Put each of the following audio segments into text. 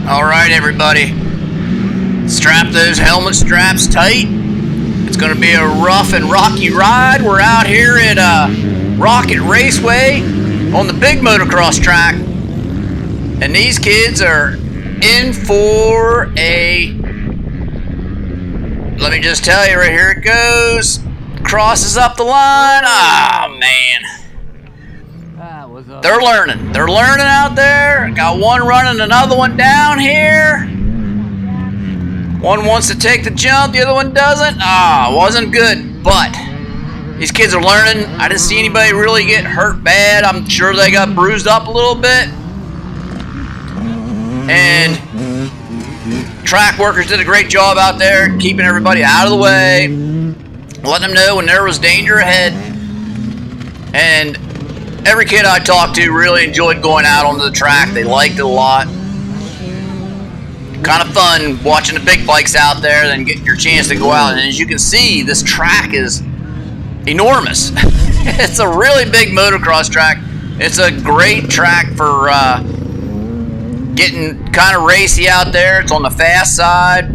All right, everybody. Strap those helmet straps tight. It's going to be a rough and rocky ride. We're out here at Rocket Raceway on the big motocross track. And these kids are in for a... Let me just tell you, right here it goes. Crosses up the line. Ah, man. They're learning. They're learning out there. Got one running, another one down here. One wants to take the jump, the other one doesn't. Ah, wasn't good, but these kids are learning. I didn't see anybody really get hurt bad. I'm sure they got bruised up a little bit. And track workers did a great job out there keeping everybody out of the way, letting them know when there was danger ahead. And every kid I talked to really enjoyed going out onto the track. They liked it a lot. Kind of fun watching the big bikes out there, then getting your chance to go out. And as you can see, this track is enormous. It's a really big motocross track. It's a great track for getting kind of racy out there. It's on the fast side.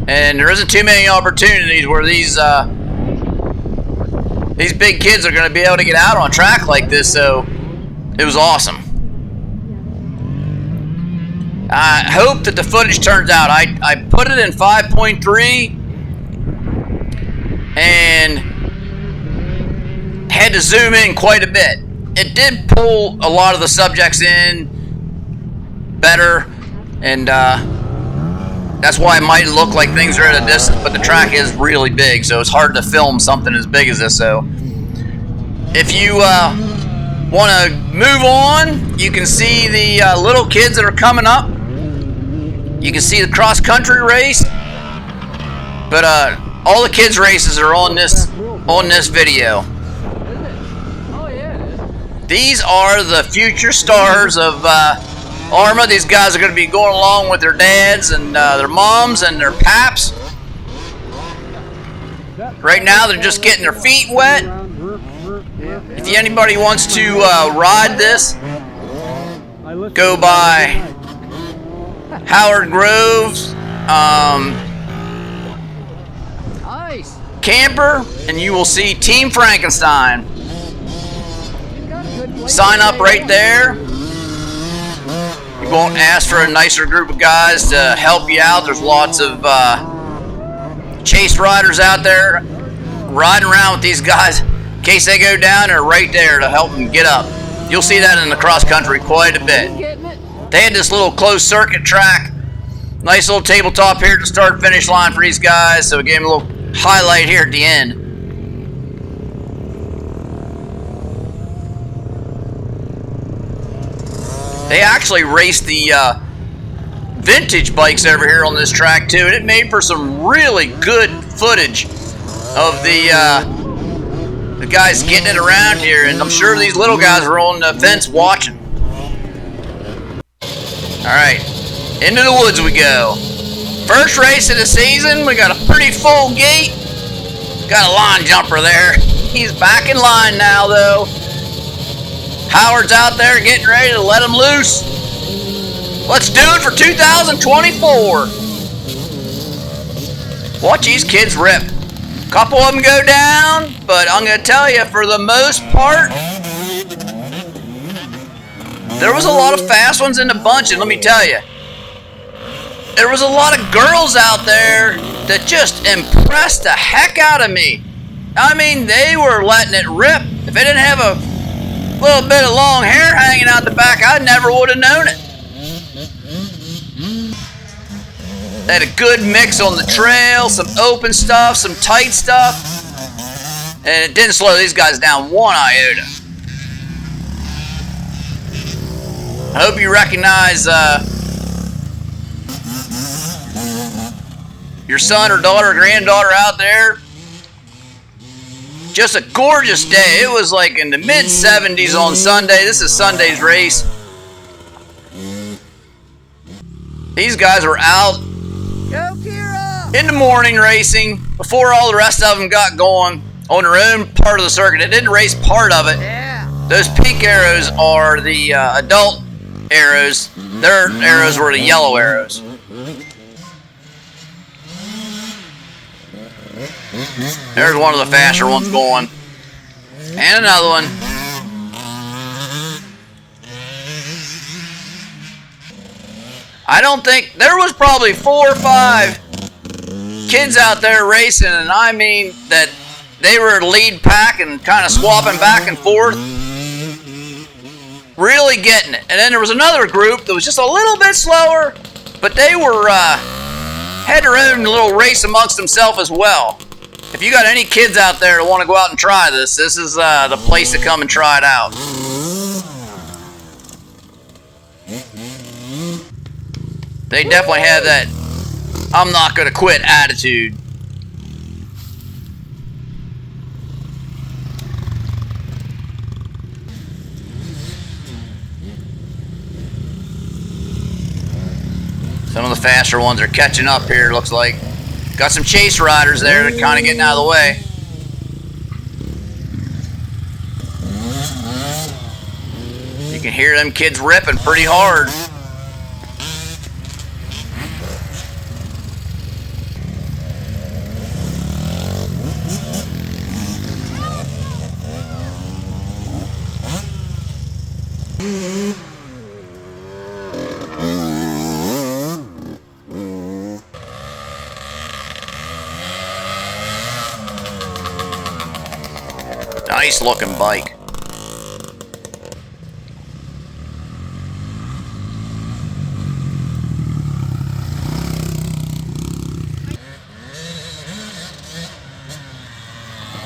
And there isn't too many opportunities where these big kids are going to be able to get out on a track like this, so it was awesome. I hope that the footage turns out. I put it in 5.3 and had to zoom in quite a bit. It did pull a lot of the subjects in better, and that's why it might look like things are at a distance, but the track is really big, so it's hard to film something as big as this. So if you want to move on, you can see the little kids that are coming up. You can see the cross-country race, but all the kids' races are on this video. These are the future stars of ARMA. These guys are going to be going along with their dads and their moms and their paps. Right now, they're just getting their feet wet. If anybody wants to ride this, go by Howard Grove's camper, and you will see Team Frankenstein. Sign up right there. You won't ask for a nicer group of guys to help you out. There's lots of chase riders out there riding around with these guys. In case they go down, they're right there to help them get up. You'll see that in the cross country quite a bit. They had this little closed circuit track. Nice little tabletop here to start finish line for these guys. So we gave them a little highlight here at the end. They actually raced the vintage bikes over here on this track too, and it made for some really good footage of the guys getting it around here, and I'm sure these little guys were on the fence watching. Alright, into the woods we go. First race of the season, we got a pretty full gate. Got a line jumper there. He's back in line now though. Howard's out there getting ready to let him loose. Let's do it for 2024. Watch these kids rip. A couple of them go down, but I'm going to tell you, for the most part, there was a lot of fast ones in the bunch, and let me tell you, there was a lot of girls out there that just impressed the heck out of me. I mean, they were letting it rip. If they didn't have a little bit of long hair hanging out the back, I never would have known it. They had a good mix on the trail, some open stuff, some tight stuff, and it didn't slow these guys down one iota. I hope you recognize your son or daughter or granddaughter out there. Just a gorgeous day. It was like in the mid-70s on Sunday. This is Sunday's race. These guys were out in the morning racing before all the rest of them got going on their own part of the circuit. It didn't race part of it. Those pink arrows are the adult arrows. Their arrows were the yellow arrows. There's one of the faster ones going. And another one. I don't think, there was probably 4 or 5 kids out there racing, and I mean that they were lead pack and kind of swapping back and forth. Really getting it. And then there was another group that was just a little bit slower, but they were had their own little race amongst themselves as well. If you got any kids out there that want to go out and try this, this is the place to come and try it out. They definitely have that I'm not going to quit attitude. Some of the faster ones are catching up here, looks like. Got some chase riders there that are kind of getting out of the way. You can hear them kids ripping pretty hard. Nice looking bike.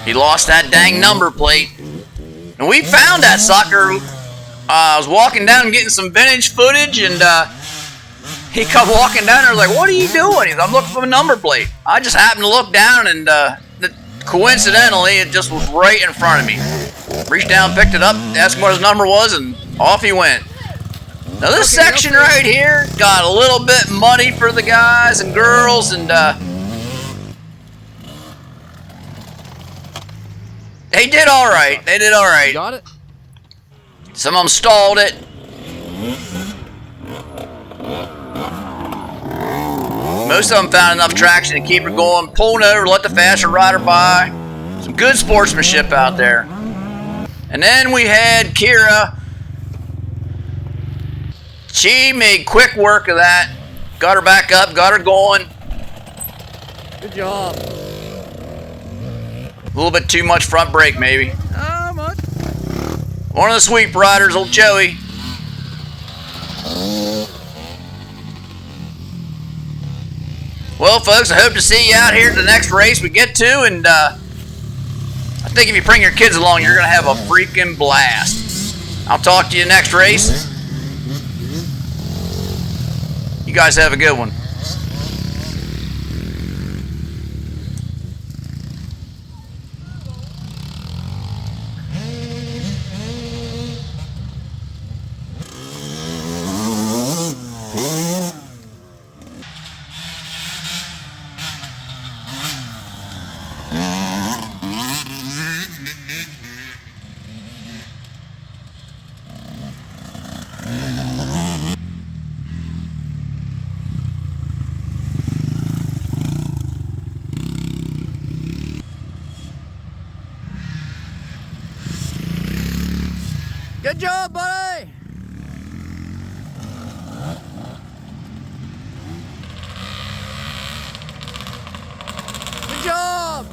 He lost that dang number plate. And we found that sucker. I was walking down and getting some vintage footage, and he come walking down there like, what are you doing? He's, I'm looking for a number plate. I just happened to look down, and coincidentally, it just was right in front of me. Reached down, picked it up, asked him what his number was, and off he went. Now this section right here got a little bit muddy for the guys and girls, and they did all right. They did all right. Got it? Some of them stalled it. Most of them found enough traction to keep her going, pulling over, let the faster rider by. Some good sportsmanship out there. And then we had Kira. She made quick work of that. Got her back up, got her going. Good job. A little bit too much front brake, maybe. How much? One of the sweep riders, old Joey. Well, folks, I hope to see you out here at the next race we get to, and I think if you bring your kids along, you're going to have a freaking blast. I'll talk to you next race. You guys have a good one. Good job, buddy! Good job!